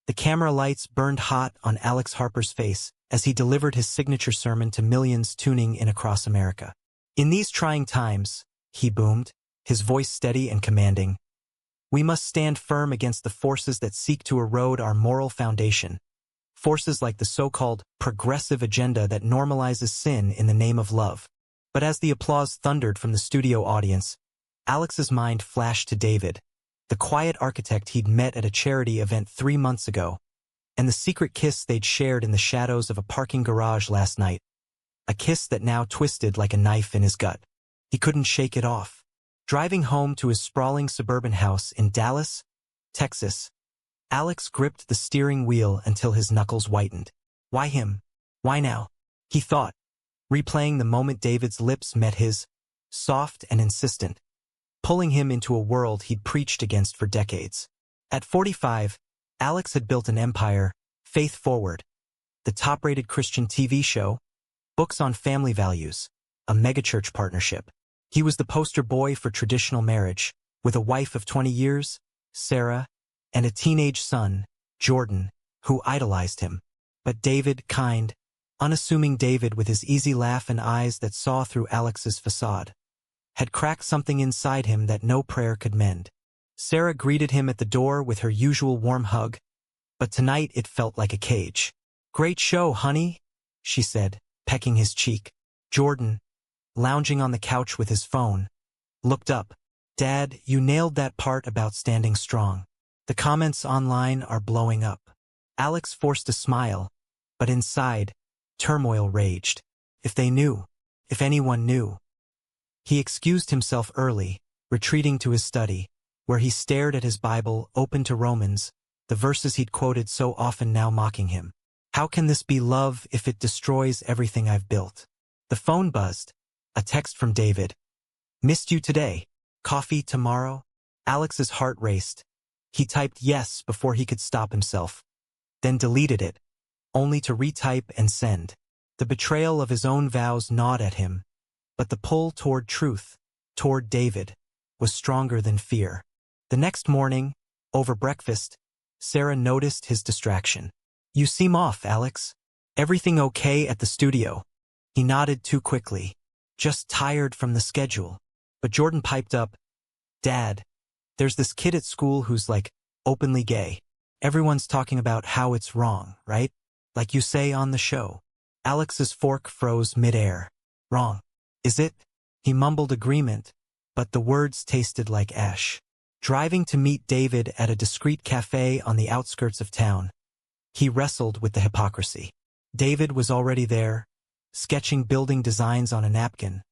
The camera lights burned hot on Alex Harper's face as he delivered his signature sermon to millions tuning in across America. In these trying times, he boomed, his voice steady and commanding, we must stand firm against the forces that seek to erode our moral foundation, forces like the so-called progressive agenda that normalizes sin in the name of love. But as the applause thundered from the studio audience, Alex's mind flashed to David, the quiet architect he'd met at a charity event 3 months ago, and the secret kiss they'd shared in the shadows of a parking garage last night, a kiss that now twisted like a knife in his gut. He couldn't shake it off. Driving home to his sprawling suburban house in Dallas, Texas, Alex gripped the steering wheel until his knuckles whitened. Why him? Why now? He thought, replaying the moment David's lips met his, soft and insistent, pulling him into a world he'd preached against for decades. At 45, Alex had built an empire, faith forward, the top-rated Christian TV show, books on family values, a megachurch partnership. He was the poster boy for traditional marriage, with a wife of 20 years, Sarah, and a teenage son, Jordan, who idolized him. But David, kind, unassuming David with his easy laugh and eyes that saw through Alex's facade, had cracked something inside him that no prayer could mend. Sarah greeted him at the door with her usual warm hug, but tonight it felt like a cage. Great show, honey, she said, pecking his cheek. Jordan, lounging on the couch with his phone, looked up. Dad, you nailed that part about standing strong. The comments online are blowing up. Alex forced a smile, but inside, turmoil raged. If they knew, if anyone knew. He excused himself early, retreating to his study, where he stared at his Bible open to Romans, the verses he'd quoted so often now mocking him. How can this be love if it destroys everything I've built? The phone buzzed. A text from David. Missed you today. Coffee tomorrow? Alex's heart raced. He typed yes before he could stop himself, then deleted it, only to retype and send. The betrayal of his own vows gnawed at him, but the pull toward truth, toward David, was stronger than fear. The next morning, over breakfast, Sarah noticed his distraction. You seem off, Alex. Everything okay at the studio? He nodded too quickly. Just tired from the schedule. But Jordan piped up, Dad, there's this kid at school who's like openly gay. Everyone's talking about how it's wrong, right? Like you say on the show. Alex's fork froze midair. Wrong. Is it? He mumbled agreement, but the words tasted like ash. Driving to meet David at a discreet cafe on the outskirts of town, he wrestled with the hypocrisy. David was already there, sketching building designs on a napkin,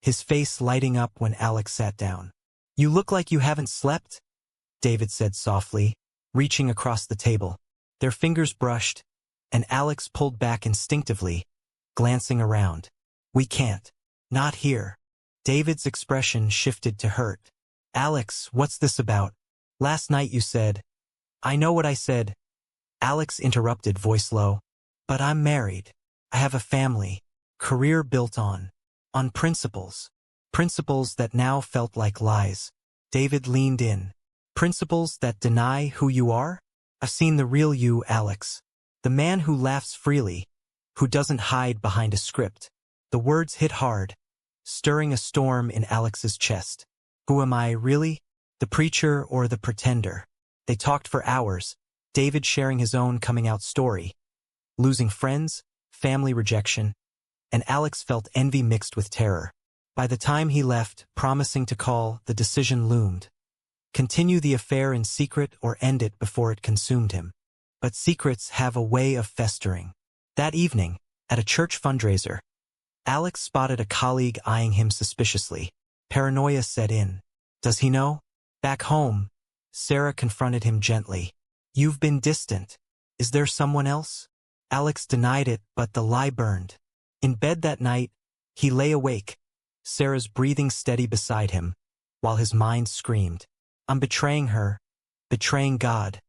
his face lighting up when Alex sat down. You look like you haven't slept, David said softly, reaching across the table. Their fingers brushed, and Alex pulled back instinctively, glancing around. We can't. Not here. David's expression shifted to hurt. Alex, what's this about? Last night you said. I know what I said. Alex interrupted, voice low. But I'm married. I have a family, career built on principles. Principles that now felt like lies. David leaned in. Principles that deny who you are? I've seen the real you, Alex. The man who laughs freely, who doesn't hide behind a script. The words hit hard, stirring a storm in Alex's chest. Who am I, really? The preacher or the pretender? They talked for hours, David sharing his own coming-out story. Losing friends, family rejection, and Alex felt envy mixed with terror. By the time he left, promising to call, the decision loomed. Continue the affair in secret or end it before it consumed him. But secrets have a way of festering. That evening, at a church fundraiser, Alex spotted a colleague eyeing him suspiciously. Paranoia set in. Does he know? Back home, Sarah confronted him gently. You've been distant. Is there someone else? Alex denied it, but the lie burned. In bed that night, he lay awake, Sarah's breathing steady beside him, while his mind screamed. I'm betraying her, betraying God,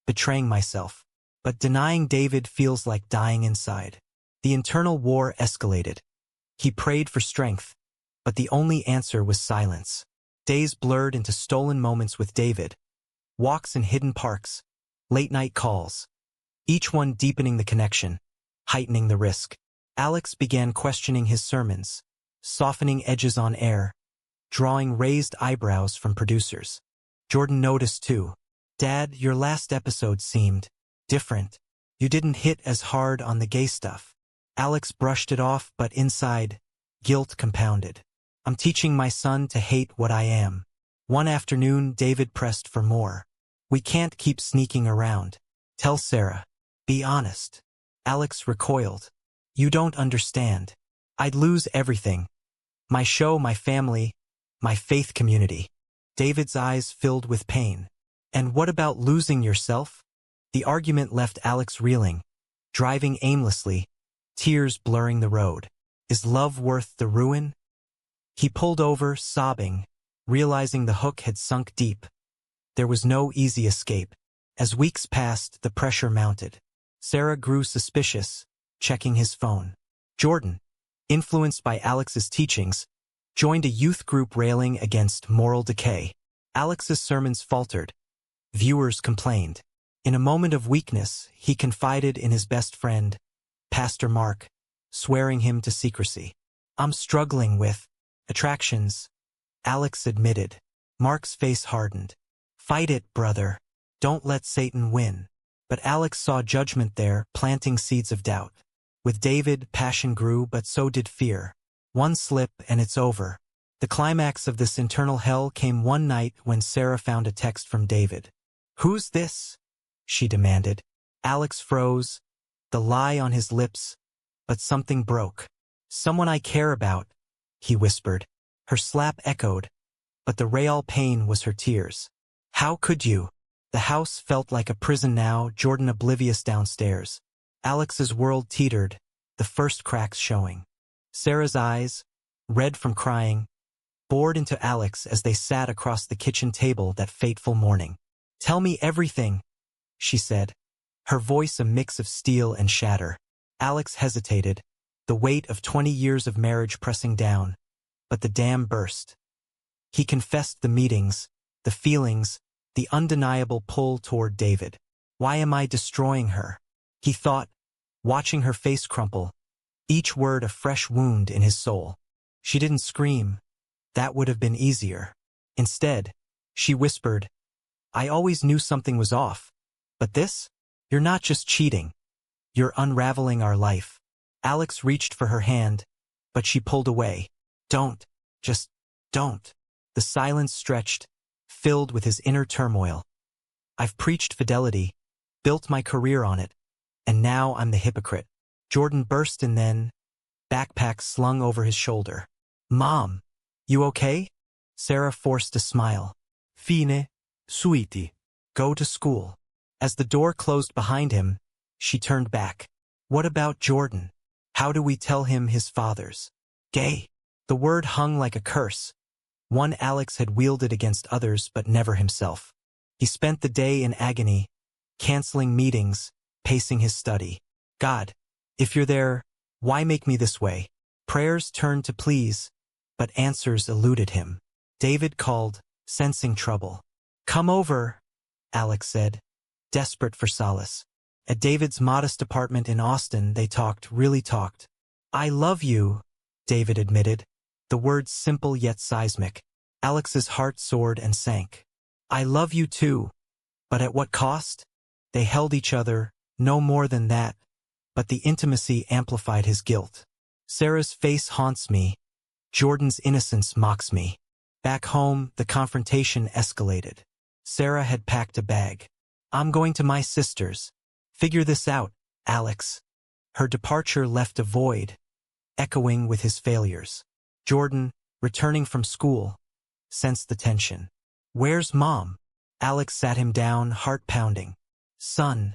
betraying myself. But denying David feels like dying inside. The internal war escalated. He prayed for strength, but the only answer was silence. Days blurred into stolen moments with David. Walks in hidden parks, Late-night calls, each one deepening the connection, heightening the risk. Alex began questioning his sermons, softening edges on air, drawing raised eyebrows from producers. Jordan noticed too. "Dad, your last episode seemed different. You didn't hit as hard on the gay stuff." Alex brushed it off, but inside, guilt compounded. "I'm teaching my son to hate what I am." One afternoon, David pressed for more. "We can't keep sneaking around. Tell Sarah. Be honest." Alex recoiled. "You don't understand. I'd lose everything. My show, my family, my faith community." David's eyes filled with pain. "And what about losing yourself?" The argument left Alex reeling, driving aimlessly, tears blurring the road. Is love worth the ruin? He pulled over, sobbing, realizing the hook had sunk deep. There was no easy escape. As weeks passed, the pressure mounted. Sarah grew suspicious, checking his phone. Jordan, influenced by Alex's teachings, joined a youth group railing against moral decay. Alex's sermons faltered. Viewers complained. In a moment of weakness, he confided in his best friend, Pastor Mark, swearing him to secrecy. "I'm struggling with attractions," Alex admitted. Mark's face hardened. "Fight it, brother. Don't let Satan win." But Alex saw judgment there, planting seeds of doubt. With David, passion grew, but so did fear. One slip and it's over. The climax of this internal hell came one night when Sarah found a text from David. "Who's this?" she demanded. Alex froze, the lie on his lips, but something broke. "Someone I care about," he whispered. Her slap echoed, but the real pain was her tears. "How could you?" The house felt like a prison now, Jordan oblivious downstairs. Alex's world teetered, the first cracks showing. Sarah's eyes, red from crying, bored into Alex as they sat across the kitchen table that fateful morning. "Tell me everything," she said, her voice a mix of steel and shatter. Alex hesitated, the weight of 20 years of marriage pressing down, but the dam burst. He confessed the meetings, the feelings, the undeniable pull toward David. "Why am I destroying her?" he thought, watching her face crumple, each word a fresh wound in his soul. She didn't scream. That would have been easier. Instead, she whispered, "I always knew something was off. But this? You're not just cheating. You're unraveling our life." Alex reached for her hand, but she pulled away. "Don't. Just don't." The silence stretched, filled with his inner turmoil. "I've preached fidelity, built my career on it, and now I'm the hypocrite." Jordan burst in then, backpack slung over his shoulder. "Mom, you okay?" Sarah forced a smile. "Fine, sweetie. Go to school." As the door closed behind him, she turned back. "What about Jordan? How do we tell him his father's gay?" The word hung like a curse. One Alex had wielded against others but never himself. He spent the day in agony, canceling meetings, pacing his study. "God, if you're there, why make me this way?" Prayers turned to pleas, but answers eluded him. David called, sensing trouble. "Come over," Alex said, desperate for solace. At David's modest apartment in Austin, they really talked. "I love you," David admitted, the words simple yet seismic. Alex's heart soared and sank. "I love you too. But at what cost?" They held each other, no more than that, but the intimacy amplified his guilt. "Sarah's face haunts me. Jordan's innocence mocks me." Back home, the confrontation escalated. Sarah had packed a bag. "I'm going to my sister's. Figure this out, Alex." Her departure left a void, echoing with his failures. Jordan, returning from school, sensed the tension. "Where's Mom?" Alex sat him down, heart pounding. "Son,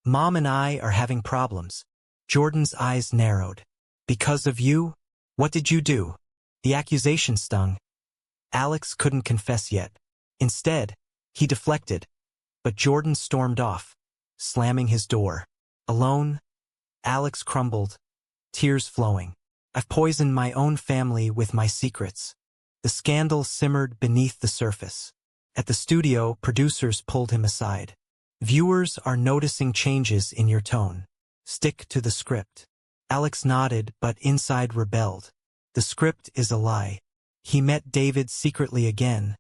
Mom and I are having problems." Jordan's eyes narrowed. "Because of you? What did you do?" The accusation stung. Alex couldn't confess yet. Instead, he deflected, but Jordan stormed off, slamming his door. Alone, Alex crumbled, tears flowing. "I've poisoned my own family with my secrets." The scandal simmered beneath the surface. At the studio, producers pulled him aside. Viewers are noticing changes in your tone. Stick to the script. Alex nodded, but inside rebelled. The script is a lie. He met David secretly again,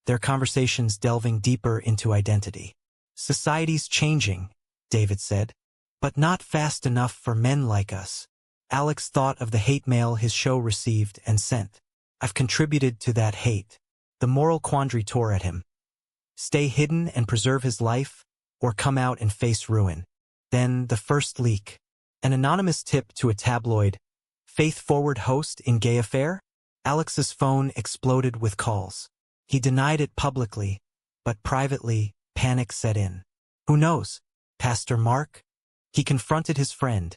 their conversations delving deeper into identity. Society's changing, David said, but not fast enough for men like us. Alex thought of the hate mail his show received and sent. I've contributed to that hate. The moral quandary tore at him. Stay hidden and preserve his life, or come out and face ruin. Then the first leak. An anonymous tip to a tabloid. Faith-forward host in gay affair? Alex's phone exploded with calls. He denied it publicly, but privately, panic set in. Who knows? Pastor Mark? He confronted his friend,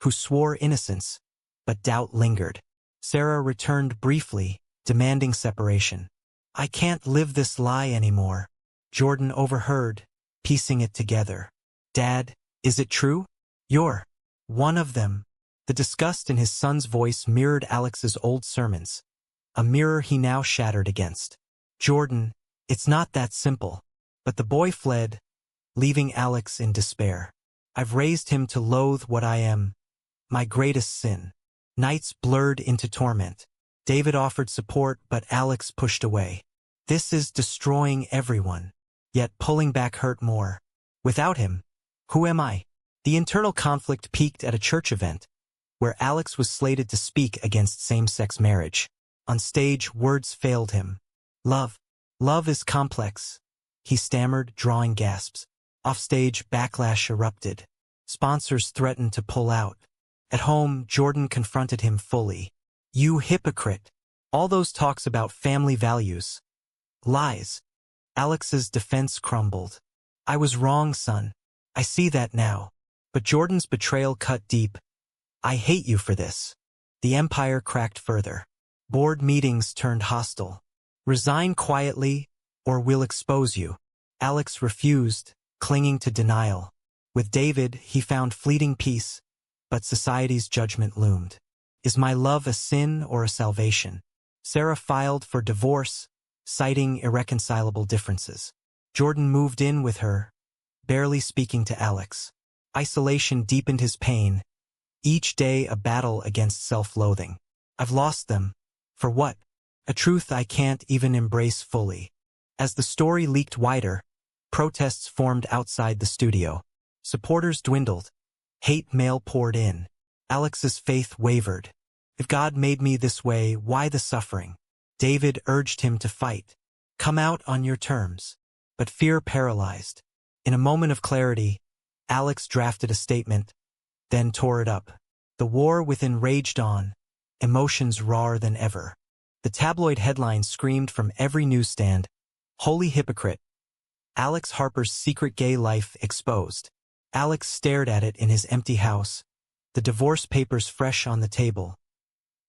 who swore innocence, but doubt lingered. Sarah returned briefly, demanding separation. I can't live this lie anymore. Jordan overheard, piecing it together. Dad, is it true? You're one of them. The disgust in his son's voice mirrored Alex's old sermons, a mirror he now shattered against. Jordan, it's not that simple. But the boy fled, leaving Alex in despair. I've raised him to loathe what I am, my greatest sin. Nights blurred into torment. David offered support, but Alex pushed away. This is destroying everyone. Yet pulling back hurt more. Without him, who am I? The internal conflict peaked at a church event, where Alex was slated to speak against same-sex marriage. On stage, words failed him. Love is complex, he stammered, drawing gasps. Offstage, backlash erupted. Sponsors threatened to pull out. At home, Jordan confronted him fully. You hypocrite. All those talks about family values. Lies. Alex's defense crumbled. I was wrong, son. I see that now. But Jordan's betrayal cut deep. I hate you for this. The empire cracked further. Board meetings turned hostile. Resign quietly, or we'll expose you. Alex refused, clinging to denial. With David, he found fleeting peace, but society's judgment loomed. Is my love a sin or a salvation? Sarah filed for divorce, citing irreconcilable differences. Jordan moved in with her, barely speaking to Alex. Isolation deepened his pain, each day a battle against self-loathing. I've lost them. For what? A truth I can't even embrace fully. As the story leaked wider, protests formed outside the studio. Supporters dwindled. Hate mail poured in. Alex's faith wavered. If God made me this way, why the suffering? David urged him to fight. Come out on your terms. But fear paralyzed. In a moment of clarity, Alex drafted a statement, then tore it up. The war within raged on, emotions rawer than ever. The tabloid headlines screamed from every newsstand, "Holy hypocrite! Alex Harper's secret gay life exposed." Alex stared at it in his empty house, the divorce papers fresh on the table,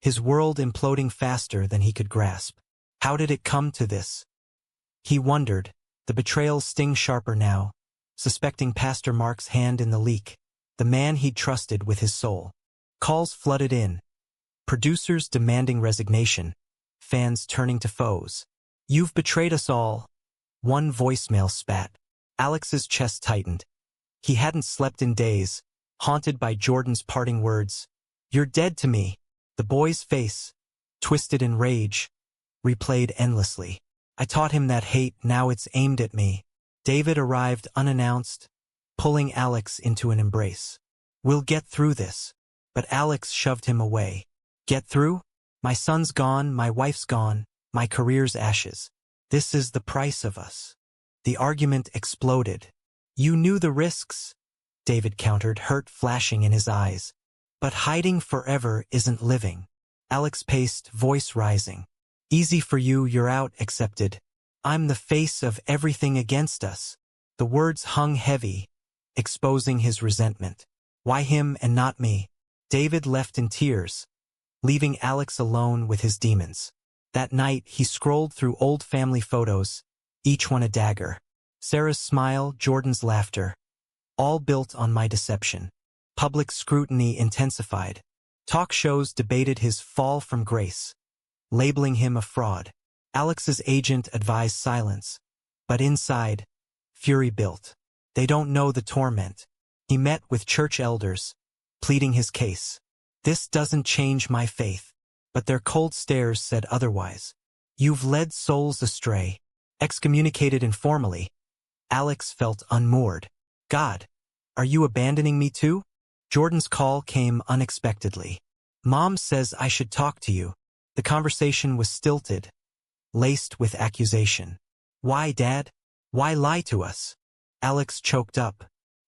his world imploding faster than he could grasp. How did it come to this? He wondered, the betrayal sting sharper now, suspecting Pastor Mark's hand in the leak, the man he'd trusted with his soul. Calls flooded in, producers demanding resignation, fans turning to foes. You've betrayed us all. One voicemail spat. Alex's chest tightened. He hadn't slept in days, haunted by Jordan's parting words. You're dead to me. The boy's face, twisted in rage, replayed endlessly. I taught him that hate, now it's aimed at me. David arrived unannounced, pulling Alex into an embrace. We'll get through this. But Alex shoved him away. Get through? My son's gone, my wife's gone, my career's ashes. This is the price of us. The argument exploded. You knew the risks, David countered, hurt flashing in his eyes. But hiding forever isn't living. Alex paced, voice rising. Easy for you, you're out, accepted. I'm the face of everything against us. The words hung heavy, exposing his resentment. Why him and not me? David left in tears, leaving Alex alone with his demons. That night, he scrolled through old family photos, each one a dagger. Sarah's smile, Jordan's laughter, all built on my deception. Public scrutiny intensified. Talk shows debated his fall from grace, labeling him a fraud. Alex's agent advised silence, but inside, fury built. They don't know the torment. He met with church elders, pleading his case. This doesn't change my faith. But their cold stares said otherwise. You've led souls astray. Excommunicated informally. Alex felt unmoored. God, are you abandoning me too? Jordan's call came unexpectedly. Mom says I should talk to you. The conversation was stilted, laced with accusation. Why, Dad? Why lie to us? Alex choked up.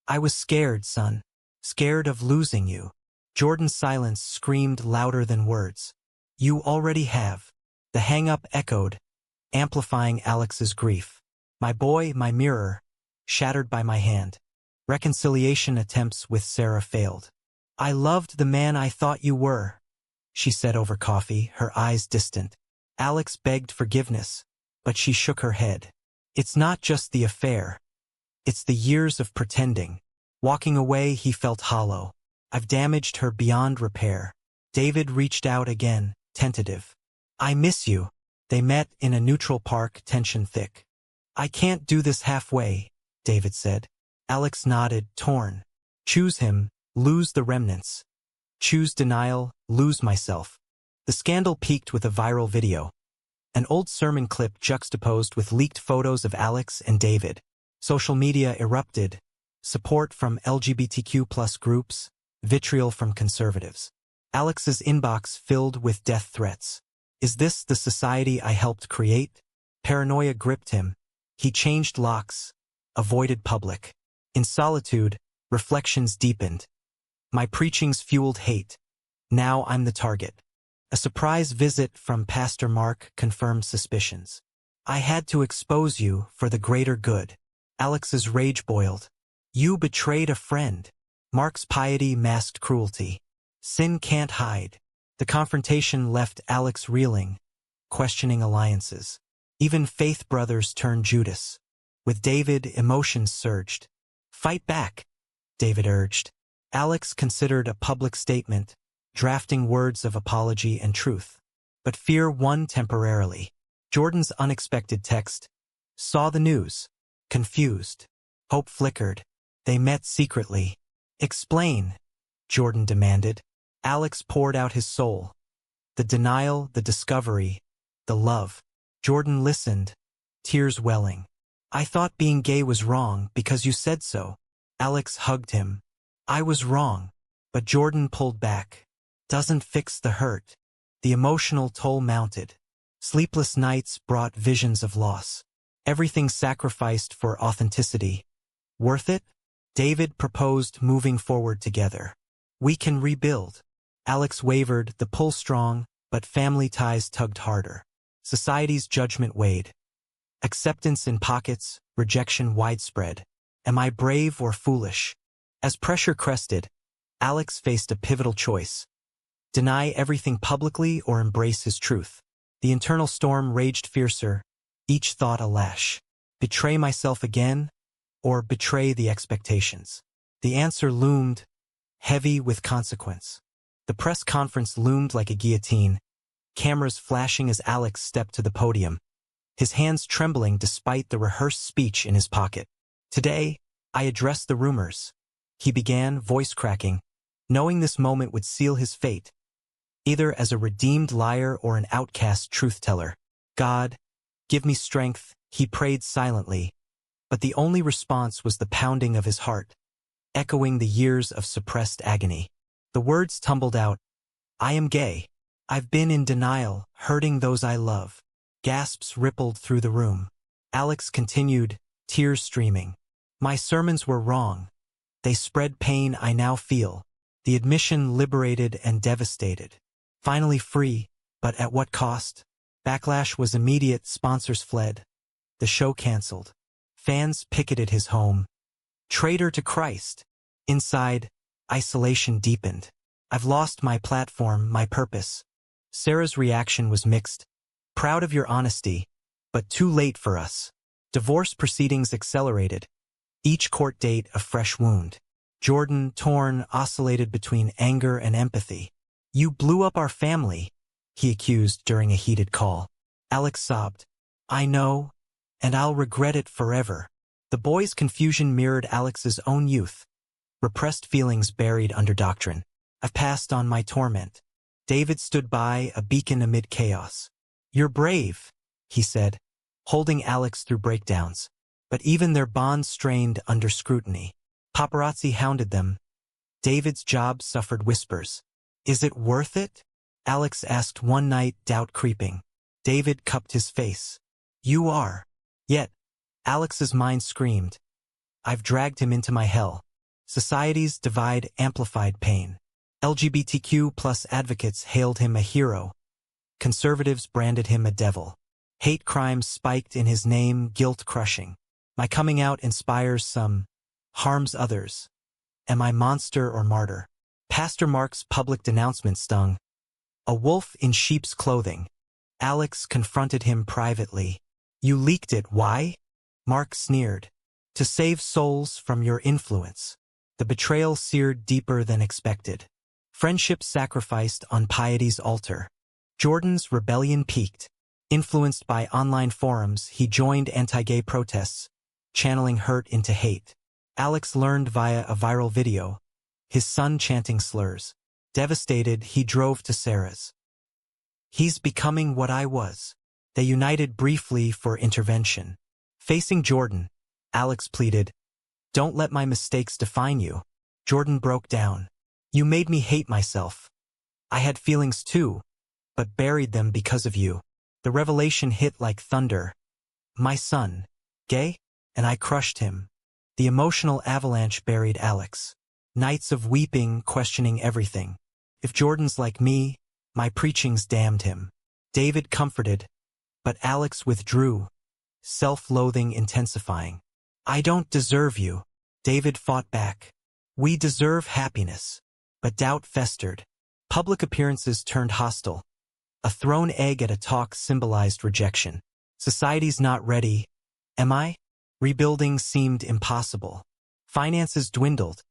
I was scared, son. Scared of losing you. Jordan's silence screamed louder than words. You already have. The hang-up echoed, amplifying Alex's grief. My boy, my mirror, shattered by my hand. Reconciliation attempts with Sarah failed. I loved the man I thought you were, she said over coffee, her eyes distant. Alex begged forgiveness, but she shook her head. It's not just the affair. It's the years of pretending. Walking away, he felt hollow. I've damaged her beyond repair. David reached out again, tentative. I miss you. They met in a neutral park, tension thick. I can't do this halfway, David said. Alex nodded, torn. Choose him, lose the remnants. Choose denial, lose myself. The scandal peaked with a viral video. An old sermon clip juxtaposed with leaked photos of Alex and David. Social media erupted. Support from LGBTQ+ groups, vitriol from conservatives. Alex's inbox filled with death threats. Is this the society I helped create? Paranoia gripped him. He changed locks, avoided public. In solitude, reflections deepened. My preachings fueled hate. Now I'm the target. A surprise visit from Pastor Mark confirmed suspicions. I had to expose you for the greater good. Alex's rage boiled. You betrayed a friend. Mark's piety masked cruelty. Sin can't hide. The confrontation left Alex reeling, questioning alliances. Even faith brothers turned Judas. With David, emotions surged. Fight back, David urged. Alex considered a public statement, drafting words of apology and truth. But fear won temporarily. Jordan's unexpected text. Saw the news. Confused. Hope flickered. They met secretly. Explain, Jordan demanded. Alex poured out his soul. The denial, the discovery, the love. Jordan listened, tears welling. I thought being gay was wrong because you said so. Alex hugged him. I was wrong. But Jordan pulled back. Doesn't fix the hurt. The emotional toll mounted. Sleepless nights brought visions of loss. Everything sacrificed for authenticity. Worth it? David proposed moving forward together. We can rebuild. Alex wavered, the pull strong, but family ties tugged harder. Society's judgment weighed. Acceptance in pockets, rejection widespread. Am I brave or foolish? As pressure crested, Alex faced a pivotal choice. Deny everything publicly or embrace his truth. The internal storm raged fiercer, each thought a lash. Betray myself again, or betray the expectations? The answer loomed, heavy with consequence. The press conference loomed like a guillotine, cameras flashing as Alex stepped to the podium, his hands trembling despite the rehearsed speech in his pocket. Today, I address the rumors, he began, voice cracking, knowing this moment would seal his fate, either as a redeemed liar or an outcast truth-teller. God, give me strength, he prayed silently, but the only response was the pounding of his heart, echoing the years of suppressed agony. The words tumbled out. I am gay. I've been in denial, hurting those I love. Gasps rippled through the room. Alex continued, tears streaming. My sermons were wrong. They spread pain I now feel. The admission liberated and devastated. Finally free, but at what cost? Backlash was immediate, sponsors fled. The show canceled. Fans picketed his home. Traitor to Christ. Inside, isolation deepened. I've lost my platform, my purpose. Sarah's reaction was mixed. Proud of your honesty, but too late for us. Divorce proceedings accelerated. Each court date a fresh wound. Jordan, torn, oscillated between anger and empathy. You blew up our family, he accused during a heated call. Alex sobbed. I know, and I'll regret it forever. The boy's confusion mirrored Alex's own youth, repressed feelings buried under doctrine. I've passed on my torment. David stood by, a beacon amid chaos. You're brave, he said, holding Alex through breakdowns. But even their bond strained under scrutiny. Paparazzi hounded them. David's job suffered whispers. Is it worth it? Alex asked one night, doubt creeping. David cupped his face. You are. Yet, Alex's mind screamed. I've dragged him into my hell. Society's divide amplified pain. LGBTQ plus advocates hailed him a hero. Conservatives branded him a devil. Hate crimes spiked in his name, guilt crushing. My coming out inspires some, harms others. Am I monster or martyr? Pastor Mark's public denouncement stung. A wolf in sheep's clothing. Alex confronted him privately. You leaked it, why? Mark sneered. To save souls from your influence. The betrayal seared deeper than expected. Friendship sacrificed on piety's altar. Jordan's rebellion peaked. Influenced by online forums, he joined anti-gay protests, channeling hurt into hate. Alex learned via a viral video, his son chanting slurs. Devastated, he drove to Sarah's. He's becoming what I was. They united briefly for intervention. Facing Jordan, Alex pleaded, Don't let my mistakes define you. Jordan broke down. You made me hate myself. I had feelings too, but buried them because of you. The revelation hit like thunder. My son, gay? And I crushed him. The emotional avalanche buried Alex. Nights of weeping, questioning everything. If Jordan's like me, my preachings damned him. David comforted, but Alex withdrew, self-loathing intensifying. I don't deserve you. David fought back. We deserve happiness. But doubt festered. Public appearances turned hostile. A thrown egg at a talk symbolized rejection. Society's not ready. Am I? Rebuilding seemed impossible. Finances dwindled.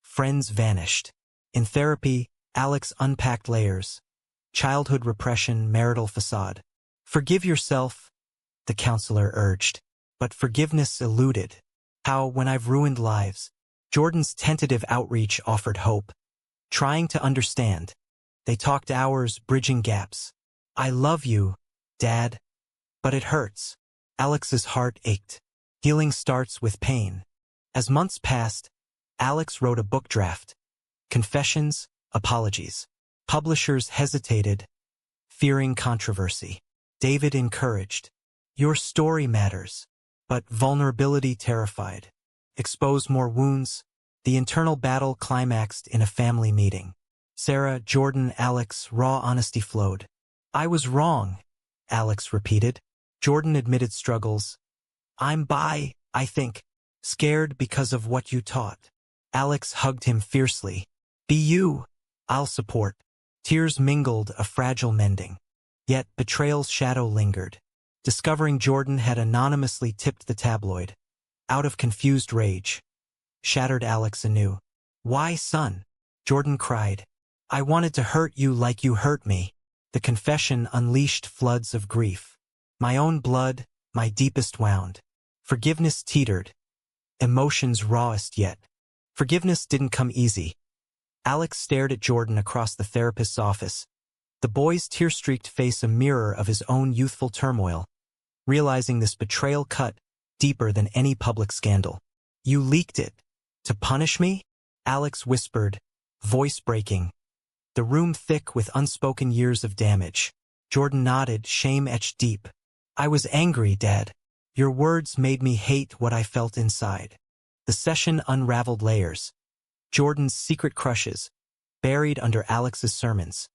Friends vanished. In therapy, Alex unpacked layers. Childhood repression, marital facade. Forgive yourself, the counselor urged. But forgiveness eluded. How, when I've ruined lives? Jordan's tentative outreach offered hope. Trying to understand. They talked hours, bridging gaps. I love you, Dad. But it hurts. Alex's heart ached. Healing starts with pain. As months passed, Alex wrote a book draft. Confessions, apologies. Publishers hesitated, fearing controversy. David encouraged. Your story matters. But vulnerability terrified. Expose more wounds. The internal battle climaxed in a family meeting. Sarah, Jordan, Alex, raw honesty flowed. I was wrong, Alex repeated. Jordan admitted struggles. I'm bi, I think. Scared because of what you taught. Alex hugged him fiercely. Be you. I'll support. Tears mingled, a fragile mending. Yet betrayal's shadow lingered. Discovering Jordan had anonymously tipped the tabloid. Out of confused rage. Shattered Alex anew. Why, son? Jordan cried. I wanted to hurt you like you hurt me. The confession unleashed floods of grief. My own blood, my deepest wound. Forgiveness teetered. Emotions rawest yet. Forgiveness didn't come easy. Alex stared at Jordan across the therapist's office. The boy's tear-streaked face a mirror of his own youthful turmoil. Realizing this betrayal cut deeper than any public scandal. You leaked it. To punish me? Alex whispered, voice breaking. The room thick with unspoken years of damage. Jordan nodded, shame etched deep. I was angry, Dad. Your words made me hate what I felt inside. The session unraveled layers. Jordan's secret crushes, buried under Alex's sermons.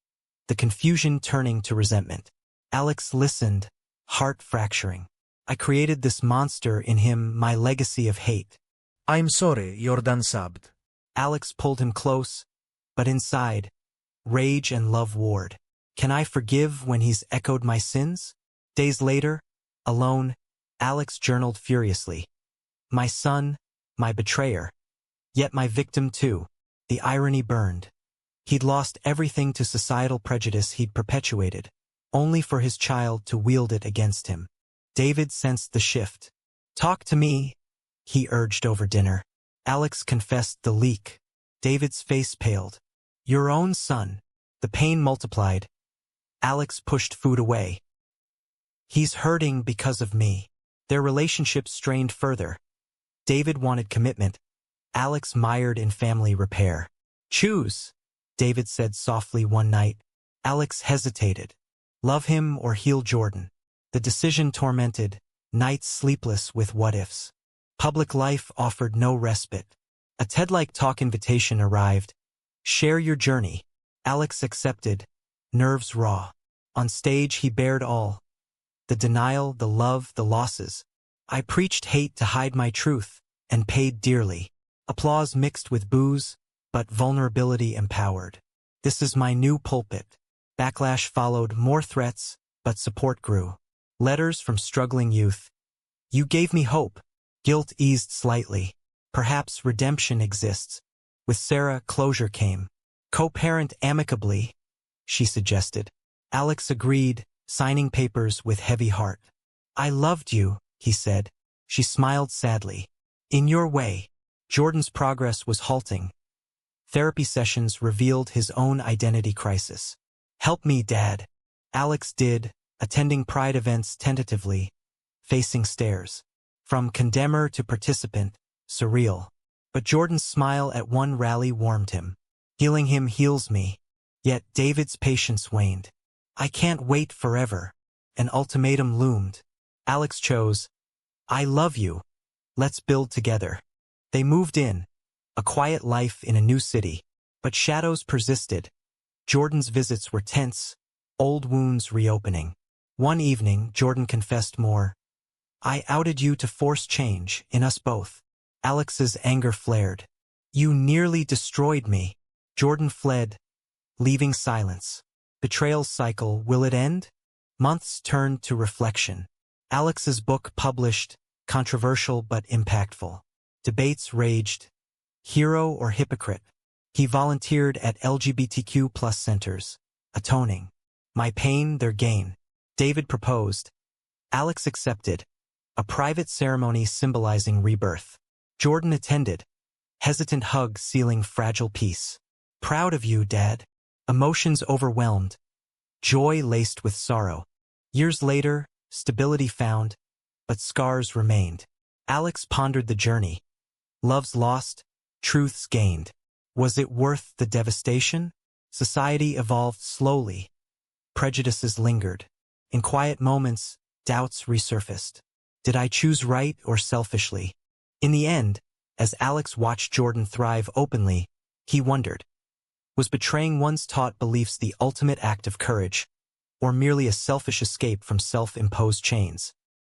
The confusion turning to resentment. Alex listened, heart fracturing. I created this monster in him, my legacy of hate. I'm sorry, Jordan sobbed. Alex pulled him close, but inside, rage and love warred. Can I forgive when he's echoed my sins? Days later, alone, Alex journaled furiously. My son, my betrayer. Yet my victim too. The irony burned. He'd lost everything to societal prejudice he'd perpetuated, only for his child to wield it against him. David sensed the shift. Talk to me, he urged over dinner. Alex confessed the leak. David's face paled. Your own son. The pain multiplied. Alex pushed food away. He's hurting because of me. Their relationship strained further. David wanted commitment. Alex mired in family repair. Choose, David said softly one night. Alex hesitated. Love him or heal Jordan. The decision tormented, nights sleepless with what-ifs. Public life offered no respite. A TED-like talk invitation arrived. Share your journey. Alex accepted, nerves raw. On stage he bared all. The denial, the love, the losses. I preached hate to hide my truth, and paid dearly. Applause mixed with boos, but vulnerability empowered. This is my new pulpit. Backlash followed, more threats, but support grew. Letters from struggling youth. You gave me hope. Guilt eased slightly. Perhaps redemption exists. With Sarah, closure came. Co-parent amicably, she suggested. Alex agreed, signing papers with heavy heart. I loved you, he said. She smiled sadly. In your way. Jordan's progress was halting. Therapy sessions revealed his own identity crisis. Help me, Dad. Alex did, attending Pride events tentatively, facing stares. From condemner to participant, surreal. But Jordan's smile at one rally warmed him. Healing him heals me. Yet David's patience waned. I can't wait forever. An ultimatum loomed. Alex chose, I love you. Let's build together. They moved in. A quiet life in a new city. But shadows persisted. Jordan's visits were tense, old wounds reopening. One evening, Jordan confessed more. I outed you to force change in us both. Alex's anger flared. You nearly destroyed me. Jordan fled, leaving silence. Betrayal's cycle, will it end? Months turned to reflection. Alex's book published, controversial but impactful. Debates raged. Hero or hypocrite? He volunteered at LGBTQ+ centers, atoning. My pain, their gain. David proposed. Alex accepted. A private ceremony symbolizing rebirth. Jordan attended. Hesitant hug sealing fragile peace. Proud of you, Dad. Emotions overwhelmed. Joy laced with sorrow. Years later, stability found, but scars remained. Alex pondered the journey. Loves lost, truths gained. Was it worth the devastation? Society evolved slowly. Prejudices lingered. In quiet moments, doubts resurfaced. Did I choose right or selfishly? In the end, as Alex watched Jordan thrive openly, he wondered, was betraying one's taught beliefs the ultimate act of courage, or merely a selfish escape from self-imposed chains?